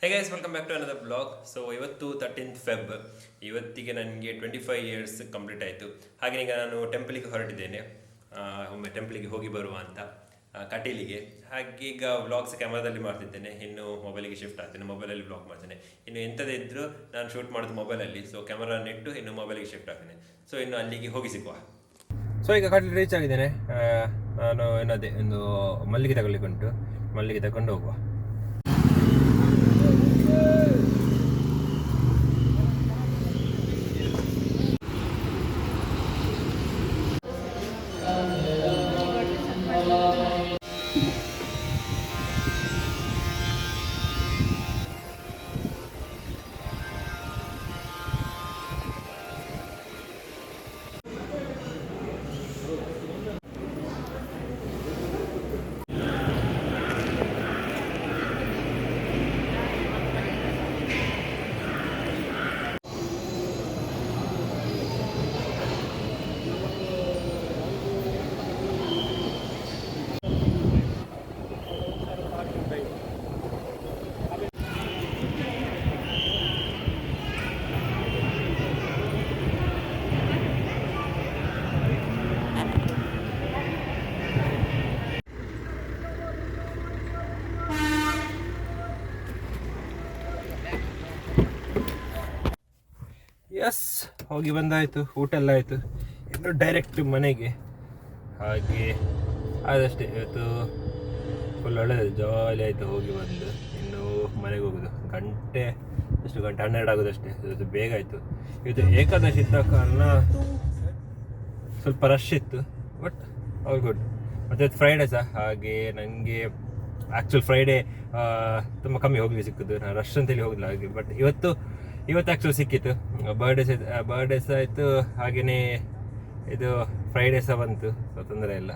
Hey guys welcome back to another blog. So ಇವತ್ತು 13th Feb. ಇವತ್ತಿಗೆ ನನಗೆ 25 years complete ಆಯಿತು. ಹಾಗೆ ಈಗ ನಾನು ಟೆಂಪಲಿಗೆ ಹೊರಟಿದ್ದೇನೆ. ಒಮ್ಮೆ ಟೆಂಪಲಿಗೆ ಹೋಗಿ ಬರುವ ಅಂತ ಕಟೀಲಿಗೆ. ಹಾಗೆ ಈಗ ವ್ಲಾಗ್ಸ್ ಕ್ಯಾಮ್ರಾದಲ್ಲಿ ಮಾಡ್ತಿದ್ದೇನೆ, ಇನ್ನು ಮೊಬೈಲಿಗೆ ಶಿಫ್ಟ್ ಆಗ್ತೇನೆ, ಮೊಬೈಲಲ್ಲಿ ವ್ಲಾಗ್ ಮಾಡ್ತೇನೆ. ಇನ್ನು ಎಂಥದೇ ಇದ್ದರೂ ನಾನು ಶೂಟ್ ಮಾಡೋದು ಮೊಬೈಲಲ್ಲಿ, ಸೊ ಕ್ಯಾಮ್ರಾ ನೆಟ್ಟು ಇನ್ನು ಮೊಬೈಲಿಗೆ ಶಿಫ್ಟ್ ಆಗ್ತೇನೆ. ಸೊ ಇನ್ನು ಅಲ್ಲಿಗೆ ಹೋಗಿ ಸಿಗುವ. ಸೊ ಈಗ ಕಟೀಲ್ ರೀಚ್ ಆಗಿದ್ದೇನೆ. ನಾನು ಏನದೇ ಒಂದು ಮಲ್ಲಿಗೆ ತಗೊಳ್ಳಿಕ್ಕೆ ಉಂಟು, ಮಲ್ಲಿಗೆ ತಗೊಂಡು ಹೋಗುವ. ಎಸ್, ಹೋಗಿ ಬಂದಾಯಿತು, ಊಟ ಎಲ್ಲ ಆಯಿತು, ಇನ್ನು ಡೈರೆಕ್ಟ್ ಮನೆಗೆ. ಹಾಗೆ ಅದಷ್ಟೇ, ಇವತ್ತು ಫುಲ್ ಒಳ್ಳೆಯದು, ಜಾಲಿ ಆಯಿತು ಹೋಗಿ ಬಂದು. ಇನ್ನು ಮನೆಗೆ ಹೋಗೋದು ಗಂಟೆ, ಎಷ್ಟು ಗಂಟೆ 12 ಆಗೋದಷ್ಟೇ. ಇವತ್ತು ಬೇಗ ಆಯಿತು. ಇವತ್ತು ಏಕಾದಶಿ ಇದ್ದ ಕಾರಣ ಸ್ವಲ್ಪ ರಶ್ ಇತ್ತು, ಬಟ್ ಆಲ್ ಗುಡ್. ಮತ್ತು ಇವತ್ತು ಫ್ರೈಡೇ ಸಹ, ಹಾಗೆ ನನಗೆ ಆ್ಯಕ್ಚುಲ್ ಫ್ರೈಡೇ ತುಂಬ ಕಮ್ಮಿ ಹೋಗ್ಲಿಕ್ಕೆ ಸಿಕ್ಕಿದ್ದು. ನಾನು ರಶ್ ಅಂತೇಳಿ ಹೋಗಲಿಲ್ಲ ಹಾಗೆ. ಬಟ್ ಇವತ್ತು ಆ್ಯಕ್ಚುಲಿ ಸಿಕ್ಕಿತ್ತು. ಬರ್ಡೇಸ್ ಆಯಿತು, ಹಾಗೆಯೇ ಇದು ಫ್ರೈಡೇ ಸಹ ಬಂತು, ಸೊ ತೊಂದರೆ ಇಲ್ಲ.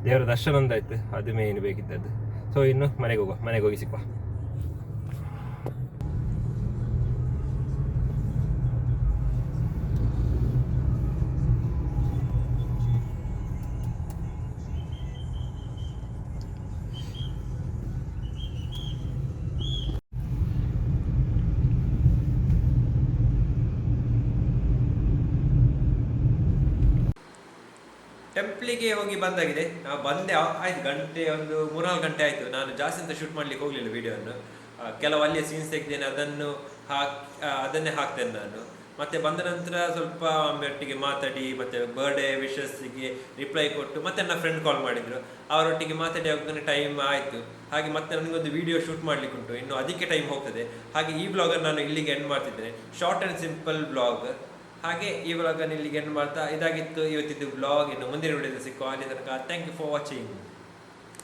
ದೇವರ ದರ್ಶನ ಒಂದಾಯಿತು, ಅದು ಮೇನ್ ಬೇಕಿದ್ದದ್ದು. ಸೊ ಇನ್ನು ಮನೆಗೆ ಹೋಗಿ ಸಿಕ್ಕುವ. ಟೆಂಪ್ಲಿಗೆ ಹೋಗಿ ಬಂದಾಗಿದೆ. ನಾವು ಬಂದೆ ಆಯ್ತು, ಗಂಟೆ ಒಂದು 3-4 ಗಂಟೆ ಆಯಿತು. ನಾನು ಜಾಸ್ತಿ ಅಂತ ಶೂಟ್ ಮಾಡಲಿಕ್ಕೆ ಹೋಗಲಿಲ್ಲ ವಿಡಿಯೋವನ್ನು. ಕೆಲವು ಅಲ್ಲಿಯೇ ಸೀನ್ಸ್ ತೆಗೆದೇನೆ, ಅದನ್ನೇ ಹಾಕ್ತೇನೆ ನಾನು. ಮತ್ತು ಬಂದ ನಂತರ ಸ್ವಲ್ಪ ಒಟ್ಟಿಗೆ ಮಾತಾಡಿ, ಮತ್ತು ಬರ್ಡೇ ವಿಶಸ್ಸಿಗೆ ರಿಪ್ಲೈ ಕೊಟ್ಟು, ಮತ್ತೆ ನನ್ನ ಫ್ರೆಂಡ್ ಕಾಲ್ ಮಾಡಿದರು, ಅವರೊಟ್ಟಿಗೆ ಮಾತಾಡಿ ಹೋಗ್ತಾನೆ ಟೈಮ್ ಆಯಿತು. ಹಾಗೆ ಮತ್ತೆ ನನಗೊಂದು ವಿಡಿಯೋ ಶೂಟ್ ಮಾಡಲಿಕ್ಕೆ ಉಂಟು, ಇನ್ನು ಅದಕ್ಕೆ ಟೈಮ್ ಹೋಗ್ತದೆ. ಹಾಗೆ ಈ ಬ್ಲಾಗನ್ನು ನಾನು ಇಲ್ಲಿಗೆ ಎಂಡ್ ಮಾಡ್ತಿದ್ದೇನೆ. Short and simple blog. ಹಾಗೆ ಈ ವ್ಲಾಗನ್ನು ಇಲ್ಲಿಗೆ ಎಂಡ್ ಮಾಡ್ತಾ, ಇದಾಗಿತ್ತು ಇವತ್ತಿದ್ದು ವ್ಲಾಗ್. ಇನ್ನು ಮುಂದಿನ ವಿಡಿಯೋದಲ್ಲಿ ಸಿಕ್ಕುವ. ಅಲ್ಲಿ ತನಕ ಥ್ಯಾಂಕ್ ಯು ಫಾರ್ ವಾಚಿಂಗ್.